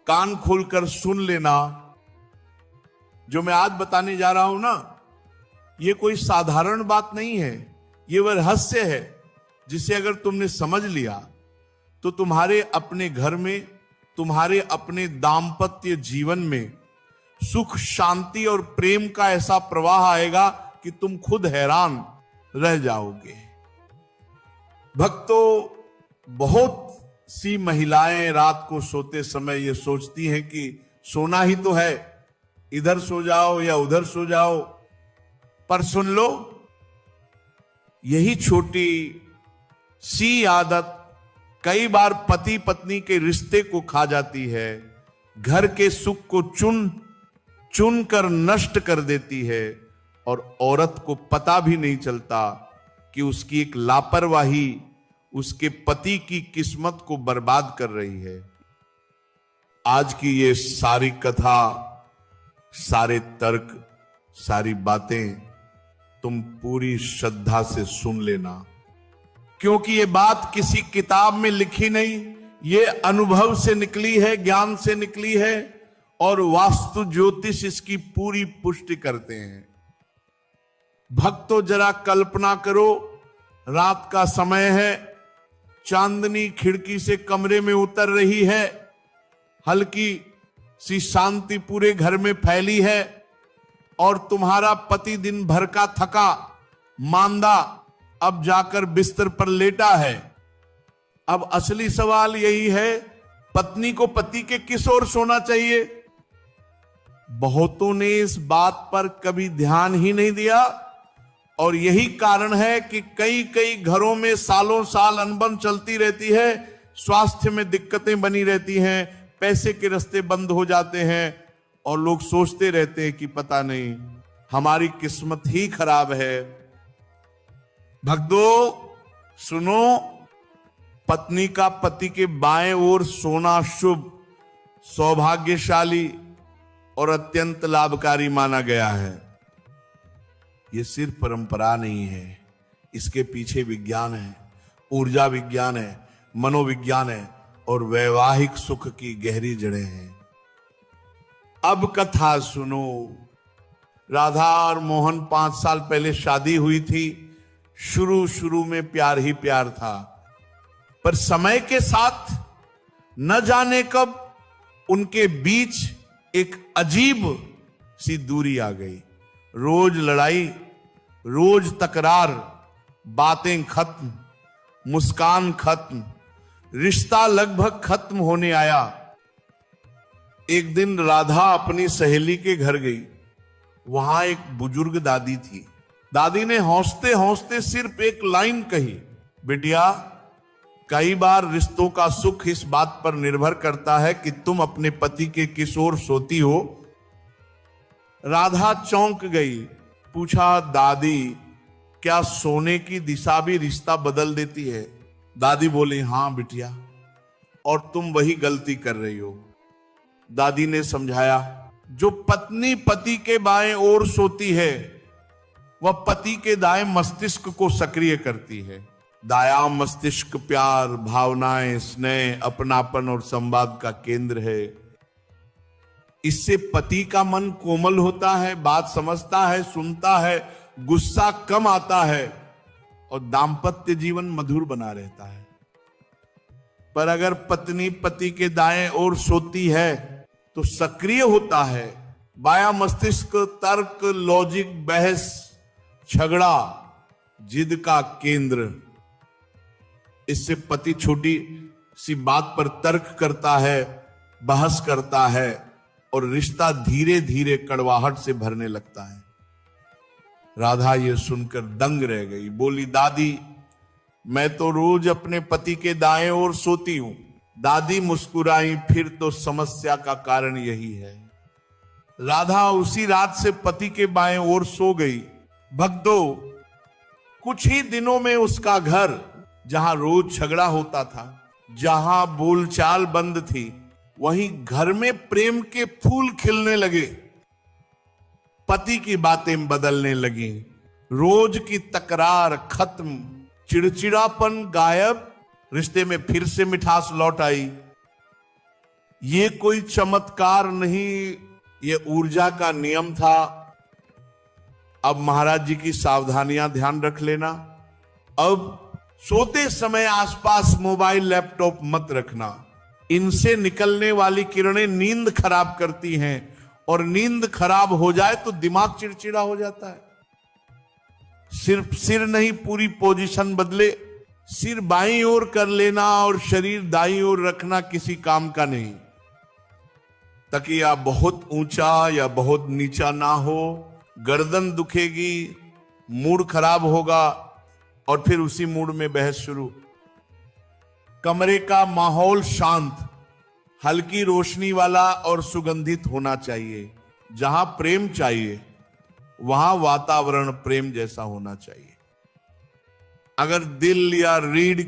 कान खोलकर सुन लेना। जो मैं आज बताने जा रहा हूं ना, ये कोई साधारण बात नहीं है, ये वह रहस्य है जिसे अगर तुमने समझ लिया तो तुम्हारे अपने घर में, तुम्हारे अपने दाम्पत्य जीवन में सुख, शांति और प्रेम का ऐसा प्रवाह आएगा कि तुम खुद हैरान रह जाओगे। भक्तों, बहुत सी महिलाएं रात को सोते समय ये सोचती हैं कि सोना ही तो है, इधर सो जाओ या उधर सो जाओ। पर सुन लो, यही छोटी सी आदत कई बार पति पत्नी के रिश्ते को खा जाती है, घर के सुख को चुन चुन कर नष्ट कर देती है, और औरत को पता भी नहीं चलता कि उसकी एक लापरवाही उसके पति की किस्मत को बर्बाद कर रही है। आज की ये सारी कथा, सारे तर्क, सारी बातें तुम पूरी श्रद्धा से सुन लेना, क्योंकि ये बात किसी किताब में लिखी नहीं, ये अनुभव से निकली है, ज्ञान से निकली है, और वास्तु ज्योतिष इसकी पूरी पुष्टि करते हैं। भक्तों, जरा कल्पना करो, रात का समय है, चांदनी खिड़की से कमरे में उतर रही है, हल्की सी शांति पूरे घर में फैली है, और तुम्हारा पति दिन भर का थका मांदा अब जाकर बिस्तर पर लेटा है। अब असली सवाल यही है, पत्नी को पति के किस ओर सोना चाहिए? बहुतों ने इस बात पर कभी ध्यान ही नहीं दिया, और यही कारण है कि कई कई घरों में सालों साल अनबन चलती रहती है, स्वास्थ्य में दिक्कतें बनी रहती हैं, पैसे के रास्ते बंद हो जाते हैं, और लोग सोचते रहते हैं कि पता नहीं हमारी किस्मत ही खराब है। भक्तों सुनो, पत्नी का पति के बाएं ओर सोना शुभ, सौभाग्यशाली और अत्यंत लाभकारी माना गया है। ये सिर्फ परंपरा नहीं है, इसके पीछे विज्ञान है, ऊर्जा विज्ञान है, मनोविज्ञान है, और वैवाहिक सुख की गहरी जड़ें हैं। अब कथा सुनो। राधा और मोहन 5 साल पहले शादी हुई थी। शुरू में प्यार ही प्यार था, पर समय के साथ न जाने कब उनके बीच एक अजीब सी दूरी आ गई। रोज लड़ाई, रोज तकरार, बातें खत्म, मुस्कान खत्म, रिश्ता लगभग खत्म होने आया। एक दिन राधा अपनी सहेली के घर गई। वहां एक बुजुर्ग दादी थी। दादी ने हौसते हौसते सिर्फ एक लाइन कही, बिटिया, कई बार रिश्तों का सुख इस बात पर निर्भर करता है कि तुम अपने पति के किस ओर सोती हो। राधा चौंक गई। पूछा, दादी, क्या सोने की दिशा भी रिश्ता बदल देती है? दादी बोली, हां बिटिया, और तुम वही गलती कर रही हो। दादी ने समझाया, जो पत्नी पति के बाएं ओर सोती है वह पति के दाएं मस्तिष्क को सक्रिय करती है। दायां मस्तिष्क प्यार, भावनाएं, स्नेह, अपनापन और संवाद का केंद्र है। इससे पति का मन कोमल होता है, बात समझता है, सुनता है, गुस्सा कम आता है, और दाम्पत्य जीवन मधुर बना रहता है। पर अगर पत्नी पति के दाएं ओर सोती है तो सक्रिय होता है बायां मस्तिष्क, तर्क, लॉजिक, बहस, झगड़ा, जिद का केंद्र। इससे पति छोटी सी बात पर तर्क करता है, बहस करता है, और रिश्ता धीरे धीरे कड़वाहट से भरने लगता है। राधा ये सुनकर दंग रह गई। बोली, दादी, मैं तो रोज अपने पति के दाएं ओर सोती हूं। दादी मुस्कुराई, फिर तो समस्या का कारण यही है। राधा उसी रात से पति के बाएं ओर सो गई। भक्तों, कुछ ही दिनों में उसका घर, जहां रोज झगड़ा होता था, जहां बोलचाल बंद थी, वहीं घर में प्रेम के फूल खिलने लगे। पति की बातें बदलने लगी, रोज की तकरार खत्म, चिड़चिड़ापन गायब, रिश्ते में फिर से मिठास लौट आई। ये कोई चमत्कार नहीं, ये ऊर्जा का नियम था। अब महाराज जी की सावधानियां ध्यान रख लेना। अब सोते समय आसपास मोबाइल लैपटॉप मत रखना। इनसे निकलने वाली किरणें नींद खराब करती हैं, और नींद खराब हो जाए तो दिमाग चिड़चिड़ा हो जाता है। सिर्फ सिर नहीं, पूरी पोजीशन बदले। सिर बाईं ओर कर लेना और शरीर दाईं ओर रखना किसी काम का नहीं। तकिया बहुत ऊंचा या बहुत नीचा ना हो, गर्दन दुखेगी, मूड खराब होगा, और फिर उसी मूड में बहस शुरू। कमरे का माहौल शांत, हल्की रोशनी वाला और सुगंधित होना चाहिए। जहां प्रेम चाहिए वहां वातावरण प्रेम जैसा होना चाहिए। अगर दिल या रीढ़